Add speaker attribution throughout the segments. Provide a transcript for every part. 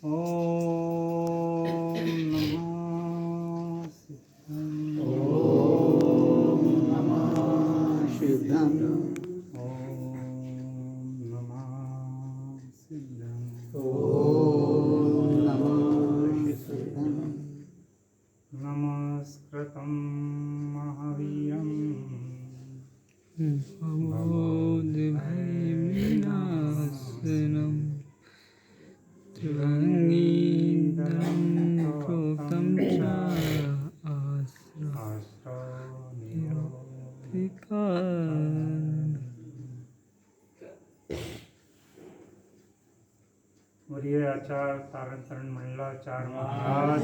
Speaker 1: ओम नमः
Speaker 2: सिद्धं
Speaker 1: ओम नमः सिद्धं
Speaker 2: ओम नमः सिद्धं
Speaker 1: नमस्कृतं महावीरं
Speaker 3: भवोद्भयविनाशनं त्रिभङ्गीधरं प्रोक्तं च
Speaker 1: बोलिए आचार तारण तरण मंडलाचार महाराज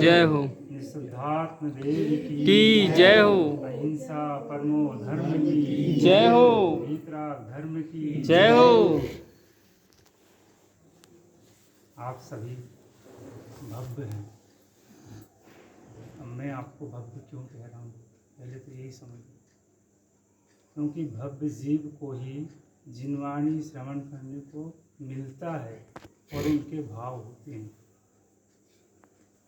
Speaker 3: जय हो
Speaker 1: निशुद्धात्म देव
Speaker 3: की जय हो
Speaker 1: अहिंसा परमो धर्म की
Speaker 3: जय हो
Speaker 1: वीतराग धर्म की
Speaker 3: जय हो।
Speaker 1: आप सभी भव्य हैं। अब मैं आपको भव्य क्यों कह रहा हूँ, पहले तो यही समझिए, क्योंकि भव्य जीव को ही जिनवाणी श्रवण करने को मिलता है और उनके भाव होते हैं,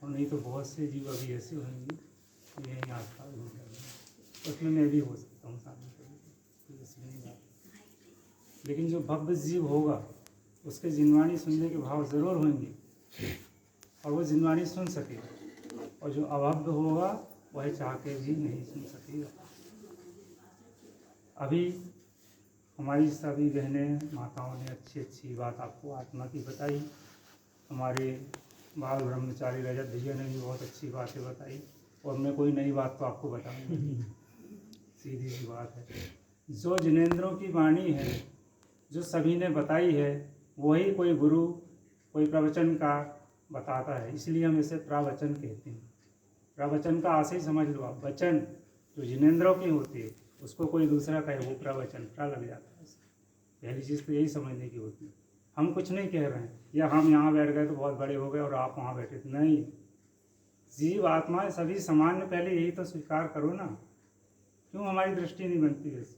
Speaker 1: और नहीं तो बहुत से जीव अभी ऐसे होंगे यही आस्था नहीं कर रहे, उसमें मैं भी हो सकता हूँ शामिल कभी, इसमें नहीं बात। लेकिन जो भव्य जीव होगा उसके जिनवाणी सुनने के भाव ज़रूर होंगे और वो जिनवाणी सुन सकेगा, और जो अभव्य होगा वह चाह के भी नहीं सुन सकेगा। अभी हमारी सभी बहनें माताओं ने अच्छी अच्छी बात आपको आत्मा की बताई, हमारे बाल ब्रह्मचारी रजत भैया ने भी बहुत अच्छी बातें बताई, और मैं कोई नई बात तो आपको बताऊंगा, सीधी सी बात है। जो जिनेंद्रों की वाणी है, जो सभी ने बताई है, वही कोई गुरु कोई प्रवचन का बताता है, इसलिए हम इसे प्रवचन कहते हैं। प्रवचन का आशय समझ लो आप, वचन जो जिनेंद्रों की होती है उसको कोई दूसरा कहे वो प्रवचन, प्रा लग जाता है। पहली चीज़ तो यही समझने की होती है। हम कुछ नहीं कह रहे हैं, या हम यहाँ बैठ गए तो बहुत बड़े हो गए और आप वहाँ बैठे, नहीं। जीव आत्माएं सभी सामान्य, पहले यही तो स्वीकार करो ना। क्यों हमारी दृष्टि नहीं बनती वैसे?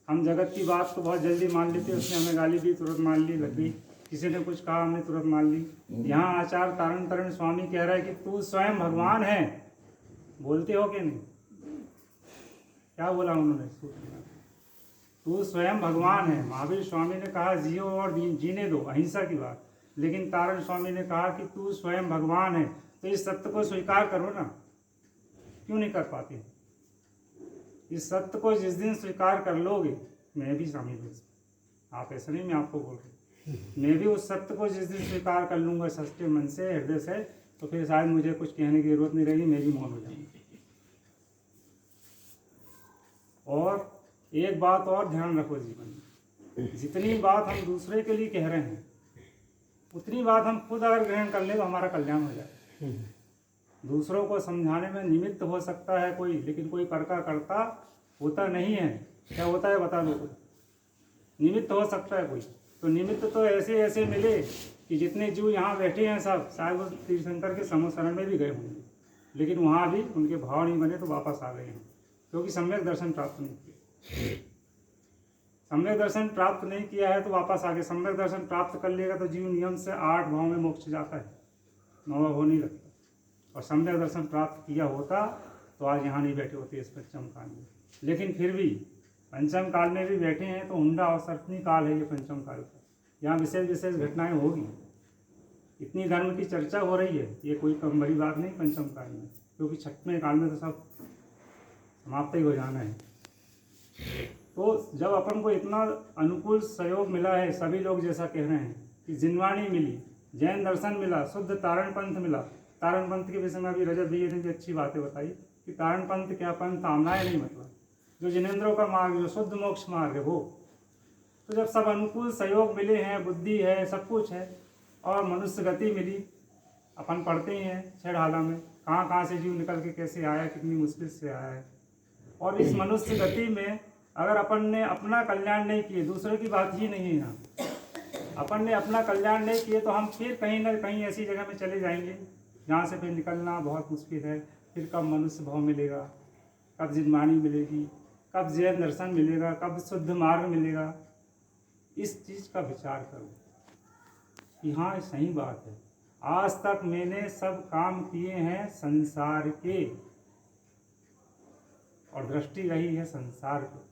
Speaker 1: हम जगत की बात को बहुत जल्दी मान लेते, उसने हमें गाली दी तुरंत मान ली, लग गई, किसी ने कुछ कहा हमने तुरंत मान ली। यहाँ आचार्य तारण तरण स्वामी कह रहा है कि तू स्वयं भगवान है, बोलते हो कि नहीं? क्या बोला उन्होंने? तू स्वयं भगवान है। महावीर स्वामी ने कहा जियो और जीने दो, अहिंसा की बात। लेकिन तारण स्वामी ने कहा कि तू स्वयं भगवान है, तो इस सत्य को स्वीकार करो ना। क्यों नहीं कर पाते? इस सत्य को जिस दिन स्वीकार कर लोगे, मैं भी शामिल हूँ, आप ऐसा नहीं, मैं आपको बोल रहा हूँ, मैं भी उस सत्य को जिस दिन स्वीकार कर लूँगा सच्चे मन से, हृदय से, तो फिर शायद मुझे कुछ कहने की जरूरत नहीं रहेगी, मैं भी मौन हो जाऊँगा। और एक बात और ध्यान रखो जीवन में, जितनी बात हम दूसरे के लिए कह रहे हैं उतनी बात हम खुद अगर ग्रहण कर लें तो हमारा कल्याण हो जाए। दूसरों को समझाने में निमित्त हो सकता है कोई, लेकिन कोई करता करता होता नहीं है। क्या होता है बता दो? निमित्त हो सकता है कोई, तो निमित्त तो ऐसे ऐसे मिले कि जितने जीव यहाँ बैठे हैं सब शायद वो तीर्थंकर के शरण में भी गए होंगे, लेकिन वहाँ भी उनके भाव नहीं बने तो वापस आ गए हैं, क्योंकि सम्यक दर्शन प्राप्त नहीं किया। सम्यक दर्शन प्राप्त नहीं किया है तो वापस आ गए। सम्यक दर्शन प्राप्त कर लेगा तो जीव नियम से 8 भाव में मोक्ष जाता है, 9वां हो नहीं लगता। और सम्यक दर्शन प्राप्त किया होता तो आज यहाँ नहीं बैठे होते इस पंचम काल में। लेकिन फिर भी पंचम काल में भी बैठे हैं तो हुंडा और सर्पनी काल है ये पंचम काल का। यहाँ विशेष विशेष घटनाएं होगी, इतनी धर्म की चर्चा हो रही है, ये कोई कम बड़ी बात नहीं पंचम काल में, क्योंकि छठवें काल में तो सब समाप्त ही हो जाना है। तो जब अपन को इतना अनुकूल सहयोग मिला है, सभी लोग जैसा कह रहे हैं कि जिनवाणी मिली, जैन दर्शन मिला, शुद्ध तारण पंथ मिला। तारण पंथ के विषय में अभी रजत भैया ने भी अच्छी बातें बताई कि तारण पंथ क्या पंथ आमनाय नहीं, मतलब जो जिनेंद्रों का मार्ग, जो शुद्ध मोक्ष मार्ग है वो। तो जब सब अनुकूल सहयोग मिले हैं, बुद्धि है, सब कुछ है, और मनुष्य गति मिली, अपन पढ़ते ही हैं छह ढाला में कहाँ कहाँ से जीव निकल के कैसे आया, कितनी मुश्किल से आया है। और इस मनुष्य गति में अगर अपन ने अपना कल्याण नहीं किए, दूसरे की बात ही नहीं है यहाँ, अपन ने अपना कल्याण नहीं किए तो हम फिर कहीं ना कहीं ऐसी जगह में चले जाएंगे जहाँ से फिर निकलना बहुत मुश्किल है। फिर कब मनुष्य भाव मिलेगा, कब जिनवाणी मिलेगी, कब जैन दर्शन मिलेगा, कब शुद्ध मार्ग मिलेगा, इस चीज़ का विचार करो। कि हाँ ये सही बात है, आज तक मैंने सब काम किए हैं संसार के, और दृष्टि रही है संसार पे।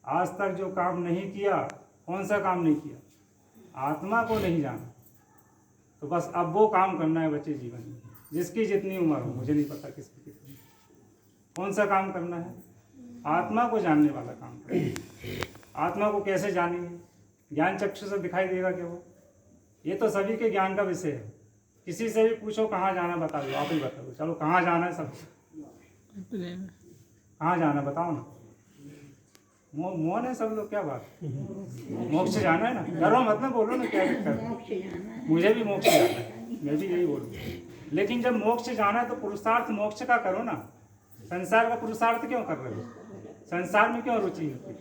Speaker 1: आज तक जो काम नहीं किया, कौन सा काम नहीं किया? आत्मा को नहीं जाना। तो बस अब वो काम करना है बच्चे जीवन में, जिसकी जितनी उम्र हो, मुझे नहीं पता किसकी कितनी, कौन सा काम करना है? आत्मा को जानने वाला काम करना है। आत्मा को कैसे जानेंगे? ज्ञान चक्षु से दिखाई देगा क्या वो? ये तो सभी के ज्ञान का विषय है। किसी से भी पूछो कहाँ जाना, बता दो, आप ही बता दो, चलो कहाँ जाना है, सब कहाँ जाना बताओ ना। मौन है सब लोग, क्या बात? मोक्ष जाना है ना, डरो मत ना, बोलो ना, क्या दिक्कत है? मुझे भी मोक्ष जाना है, मैं भी यही बोलूँ। लेकिन जब मोक्ष जाना है तो पुरुषार्थ मोक्ष का करो ना। संसार का पुरुषार्थ क्यों कर रहे हो? संसार में क्यों रुचि है?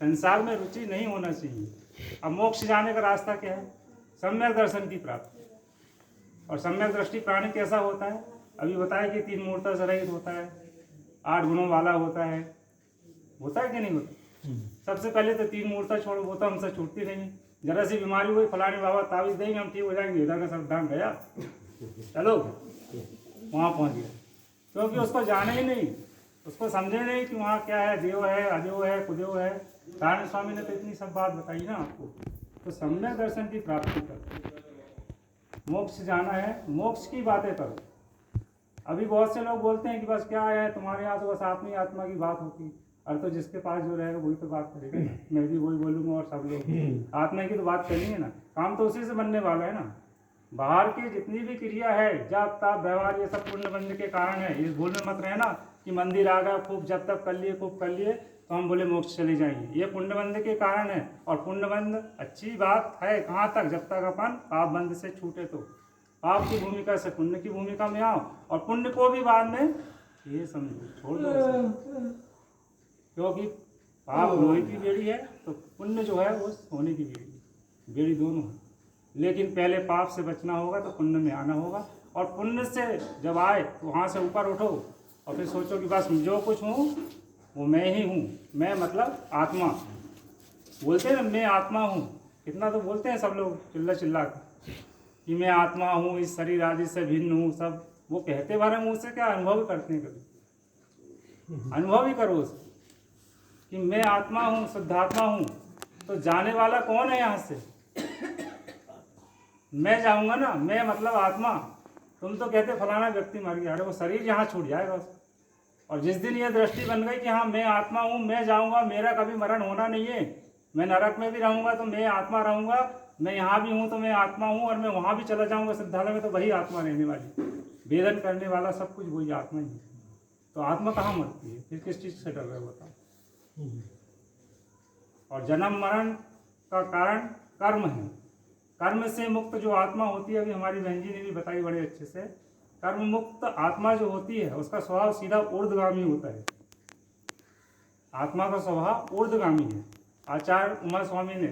Speaker 1: संसार में रुचि नहीं होना चाहिए। अब मोक्ष जाने का रास्ता क्या है? सम्यक दर्शन की प्राप्ति। और सम्यक दृष्टि प्राणी कैसा होता है? अभी बताया कि 3 मूर्ता से रहित होता है, 8 गुणों वाला होता है कि नहीं होता? सबसे पहले तो 3 मूर्ता छोड़ो, वो तो हमसे छूटती नहीं। जरा सी बीमारी हुई, फलाने बाबा तावीज देंगे, हम ठीक हो जाएंगे, इधर का सावधान गया, चलो वहाँ पहुँच गया। क्योंकि उसको जाने ही नहीं, उसको समझे नहीं कि वहाँ क्या है, देव है, अदेव है, कुदेव है। नारायण स्वामी ने तो इतनी सब बात बताई ना आपको। तो सम्यक दर्शन की प्राप्ति करो। मोक्ष जाना है, मोक्ष की बातें करो। अभी बहुत से लोग बोलते हैं कि बस क्या है तुम्हारे यहाँ, तो बस आत्मा की बात होती। अरे तो जिसके पास जो रहेगा वही तो बात करेगा ना। मैं भी वही बोलूँगा और सब लोग आत्मा की तो बात करेंगे ना। काम तो उसी से बनने वाला है ना। बाहर की जितनी भी क्रिया है, जप तप व्यवहार, ये सब पुण्य बंध के कारण है। इस भूल में मत रहना कि मंदिर आ गया, खूब जब तक खूब कर लिए तो हम बोले मोक्ष चले जाएंगे। ये पुण्य बंध के कारण है। और पुण्य बंध अच्छी बात है कहाँ तक? जब तक अपन पाप बंध से छूटे। तो पाप की भूमिका से पुण्य की भूमिका में आओ, और पुण्य को भी बाद में ये समझो छोड़ दो। क्योंकि पाप लोहे की बेड़ी है, तो पुण्य जो है वो सोने की बेड़ी दोनों है। लेकिन पहले पाप से बचना होगा तो पुण्य में आना होगा। और पुण्य से जब आए तो वहाँ से ऊपर उठो और फिर सोचो कि बस जो कुछ हूँ वो मैं ही हूँ। मैं मतलब आत्मा। बोलते हैं ना मैं आत्मा हूँ, कितना तो बोलते हैं सब लोग चिल्ला कि मैं आत्मा हूँ, इस शरीर आदि से भिन्न हूँ। सब वो कहते बारे मुँह से, क्या अनुभव भी करते हैं? कभी अनुभव भी करो उसको कि मैं आत्मा हूँ, शुद्धात्मा हूँ। तो जाने वाला कौन है यहाँ से? मैं जाऊँगा ना, मैं मतलब आत्मा। तुम तो कहते फलाना व्यक्ति मर गया, अरे वो शरीर यहाँ छूट जाएगा उसको। और जिस दिन ये दृष्टि बन गई कि हाँ मैं आत्मा हूँ, मैं जाऊँगा, मेरा कभी मरण होना नहीं है, मैं नरक में भी रहूँगा तो मैं आत्मा रहूँगा, मैं यहाँ भी हूँ तो मैं आत्मा हूँ, और मैं वहाँ भी चला जाऊँगा सिद्धालय में तो वही आत्मा रहने वाली। वेदन करने वाला सब कुछ वही आत्मा ही है। तो आत्मा कहाँ मरती है? फिर किस चीज़ से डर रहे हो बताओ? और जन्म मरण का कारण कर्म है। कर्म से मुक्त जो आत्मा होती है, अभी हमारी बहन जी ने भी बताई बड़े अच्छे से, कर्म मुक्त आत्मा जो होती है उसका स्वभाव सीधा ऊर्ध्वगामी होता है। आत्मा का स्वभाव ऊर्ध्वगामी है। आचार्य उमा स्वामी ने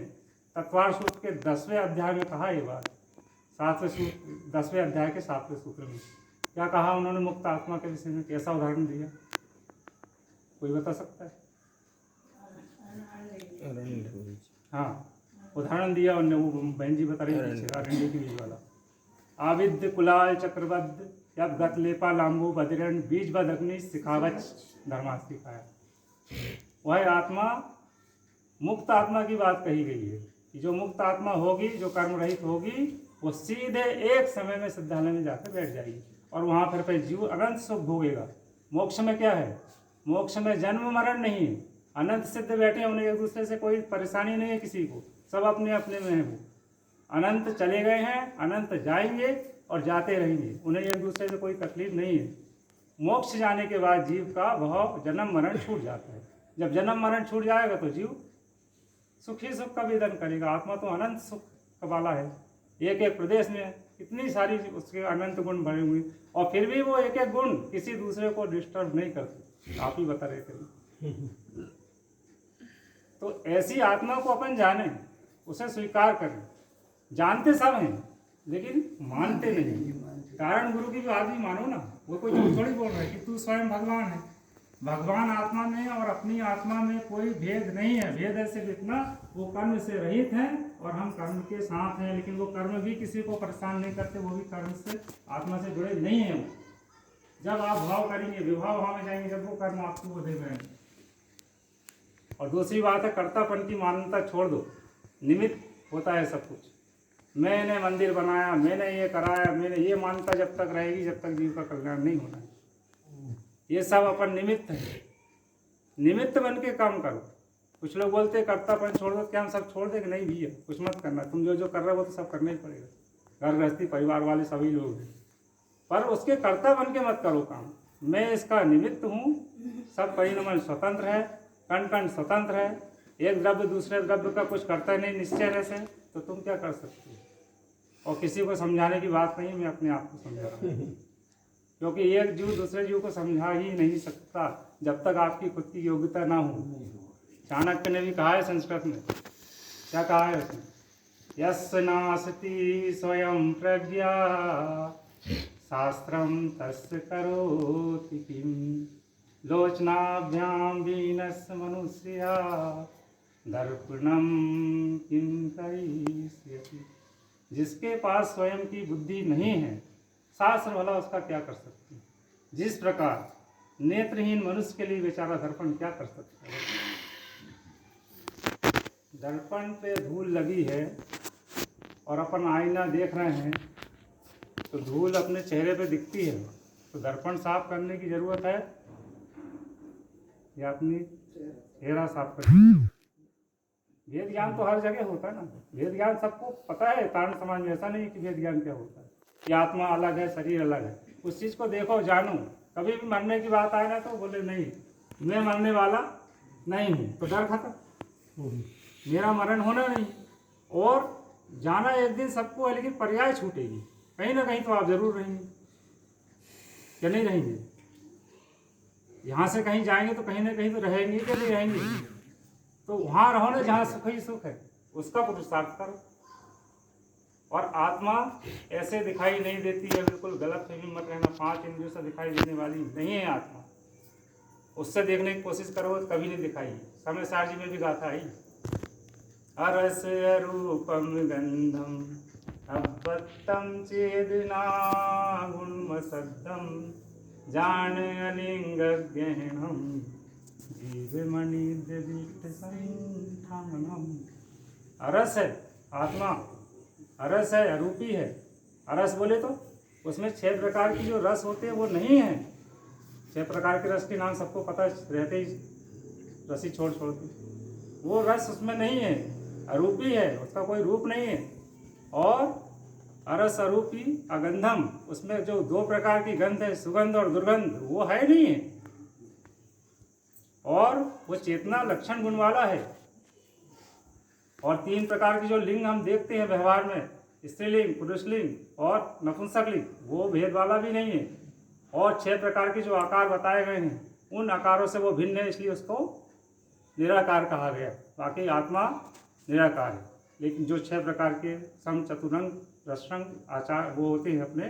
Speaker 1: तत्वार सूत्र के 10वें अध्याय में कहा ये बात। 10वें अध्याय के 7वें सूत्र में क्या कहा उन्होंने मुक्त आत्मा के विषय में? कैसा उदाहरण दिया, कोई बता सकता है? हाँ, उदाहरण दिया उन्होंने, वो बहन जी बता रही थी अरण्य के बीज वाला। आविद्य कुलाल चक्रबद्ध जब गत लेपा लांबो बदरण बीज बद अग्नि सिखावच धर्मा सिखाया। वह आत्मा, मुक्त आत्मा की बात कही गई है कि जो मुक्त आत्मा होगी, जो कर्म रहित होगी, वो सीधे एक समय में सिद्धालय में जाकर बैठ जाएगी और वहाँ फिर जीव अनंत सुख भोगेगा। मोक्ष में क्या है? मोक्ष में जन्म मरण नहीं है, अनंत सिद्ध बैठे, उन्हें एक दूसरे से कोई परेशानी नहीं है किसी को, सब अपने अपने में है। वो अनंत चले गए हैं, अनंत जाएंगे और जाते रहेंगे, उन्हें एक दूसरे से कोई तकलीफ नहीं है। मोक्ष जाने के बाद जीव का वह जन्म मरण छूट जाता है। जब जन्म मरण छूट जाएगा तो जीव सुख ही सुख का वेदन करेगा। आत्मा तो अनंत सुख वाला है। एक एक प्रदेश में कितनी सारी उसके अनंत गुण भरे हुए, और फिर भी वो एक एक गुण किसी दूसरे को डिस्टर्ब नहीं करते। आप ही बता रहे थे। तो ऐसी आत्मा को अपन जाने, उसे स्वीकार करें। जानते सब हैं लेकिन मानते नहीं। कारण गुरु की बात भी मानो ना। वो कोई थोड़ी बोल रहा है कि तू स्वयं भगवान है। भगवान आत्मा में और अपनी आत्मा में कोई भेद नहीं है। भेद ऐसे जितना वो कर्म से रहित हैं और हम कर्म के साथ हैं, लेकिन वो कर्म भी किसी को परेशान नहीं करते, वो भी कर्म से आत्मा से जुड़े नहीं हैं। जब आप भाव करेंगे, विभाव भाव में जाएंगे, जब वो कर्म आपको वो दे रहेंगे। और दूसरी बात है, कर्तापन की मान्यता छोड़ दो। निमित्त होता है सब कुछ। मैंने मंदिर बनाया, मैंने ये कराया, मैंने ये मान्यता जब तक रहेगी, जब तक जीव का कल्याण नहीं होना है। ये सब अपन निमित्त है। निमित्त बन के काम करो। कुछ लोग बोलते हैं कर्तापन छोड़ दो, क्या हम सब छोड़ देंगे? नहीं भैया, कुछ मत करना। तुम जो जो कर रहे हो वो तो सब करना ही पड़ेगा। घर गृहस्थी परिवार वाले सभी लोग हैं, पर उसके कर्ता बन के मत करो काम। मैं इसका निमित्त हूँ। सब परिणमन स्वतंत्र है, कण कण स्वतंत्र है। एक द्रव्य दूसरे द्रव्य का कुछ करता नहीं निश्चय रह से, तो तुम क्या कर सकते हो? और किसी को समझाने की बात नहीं, मैं अपने आप को समझा रहा हूँ। क्योंकि एक जीव दूसरे जीव को समझा ही नहीं सकता जब तक आपकी खुद की योग्यता ना हो। चाणक्य ने भी कहा है संस्कृत में, क्या कहा है उसने? यस्य नास्ति स्वयं प्रज्ञा शास्त्रम तस्य करोति किम लोचनाभ्याम वीनस्य मनुष्या दर्पणम किम करिष्यति। जिसके पास स्वयं की बुद्धि नहीं है, शास्त्र भला उसका क्या कर सकते हैं। जिस प्रकार नेत्रहीन मनुष्य के लिए बेचारा दर्पण क्या कर सकता है। दर्पण पे धूल लगी है और अपन आईना देख रहे हैं, तो धूल अपने चेहरे पे दिखती है, तो दर्पण साफ करने की जरूरत है या अपनी चेहरा साफ करने। वेद ज्ञान तो हर जगह होता है ना। वेद ज्ञान सबको पता है, तारण समाज में ऐसा नहीं कि वेद ज्ञान क्या होता है, कि आत्मा अलग है, शरीर अलग है। उस चीज़ को देखो, जानो। कभी भी मरने की बात आए ना तो बोले नहीं, मैं मरने वाला नहीं हूँ, तो डर खत्म। मेरा मरण होना नहीं। और जाना एक दिन सबको है, लेकिन पर्याय छूटेगी। कहीं ना कहीं तो आप जरूर रहेंगे, क्या नहीं रहेंगे? यहाँ से कहीं जाएंगे तो कहीं ना कहीं तो रहेंगे, क्या नहीं रहेंगे? तो वहाँ रहो ना जहाँ सुख ही सुख है, उसका पुरुषार्थ करो। और आत्मा ऐसे दिखाई नहीं देती है, बिल्कुल गलत फहमी मत रहना। 5 इंद्रियों से दिखाई देने वाली नहीं है आत्मा। उससे देखने की कोशिश करो, कभी नहीं दिखाई। समय सार जी में भी गाथा आई, अरस रूपम गंधम अबत्तम चेदना गुणमसद्दम जान अलिंग गहनम जीवमणि दीप्त संठानम। अरस है आत्मा, अरस है, अरूपी है। अरस बोले तो उसमें 6 प्रकार की जो रस होते हैं वो नहीं है। 6 प्रकार के रस के नाम सबको पता रहते ही, रसी छोड़ के, वो रस उसमें नहीं है। अरूपी है, उसका कोई रूप नहीं है। और अरस अरूपी अगंधम, उसमें जो 2 प्रकार की गंध है, सुगंध और दुर्गंध, वो है नहीं है। और वो चेतना लक्षण गुण वाला है। और 3 प्रकार की जो लिंग हम देखते हैं व्यवहार में, स्त्रीलिंग, पुरुषलिंग और नपुंसकलिंग, वो भेद वाला भी नहीं है। और 6 प्रकार के जो आकार बताए गए हैं, उन आकारों से वो भिन्न है, इसलिए उसको निराकार कहा गया। बाकी आत्मा निराकार है, लेकिन जो 6 प्रकार के सम चतुरंग रसरंग आचार वो होते हैं अपने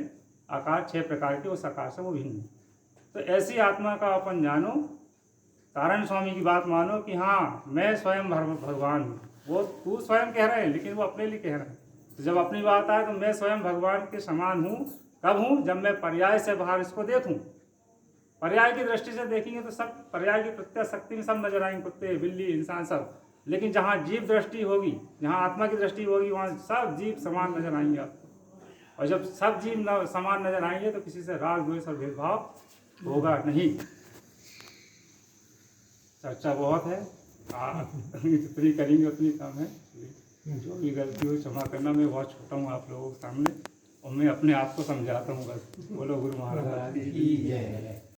Speaker 1: आकार 6 प्रकार के, उस आकार से वो भिन्न है। तो ऐसी आत्मा का अपन जानो, तारण स्वामी की बात मानो कि हाँ मैं स्वयं भगवान हूँ। वो तू स्वयं कह रहे हैं, लेकिन वो अपने लिए कह रहे हैं। तो जब अपनी बात आए तो मैं स्वयं भगवान के समान हूँ। कब हूँ? जब मैं पर्याय से बाहर इसको देखूँ। पर्याय की दृष्टि से देखेंगे तो सब पर्याय की प्रत्यक्ष शक्ति में सब नजर आएंगे, कुत्ते बिल्ली इंसान सब। लेकिन जहाँ जीव दृष्टि होगी, जहाँ आत्मा की दृष्टि होगी, वहाँ सब जीव समान नजर आएंगे आपको। और जब सब जीव समान नजर आएंगे तो किसी से राग द्वेष और भेदभाव होगा नहीं। चर्चा बहुत है, जितनी करेंगे उतनी कम है। जो भी गलती हो क्षमा करना, मैं बहुत छोटा हूँ आप लोगों के सामने, और मैं अपने आप को समझाता हूँ बस। बोलो गुरु महाराज की जय।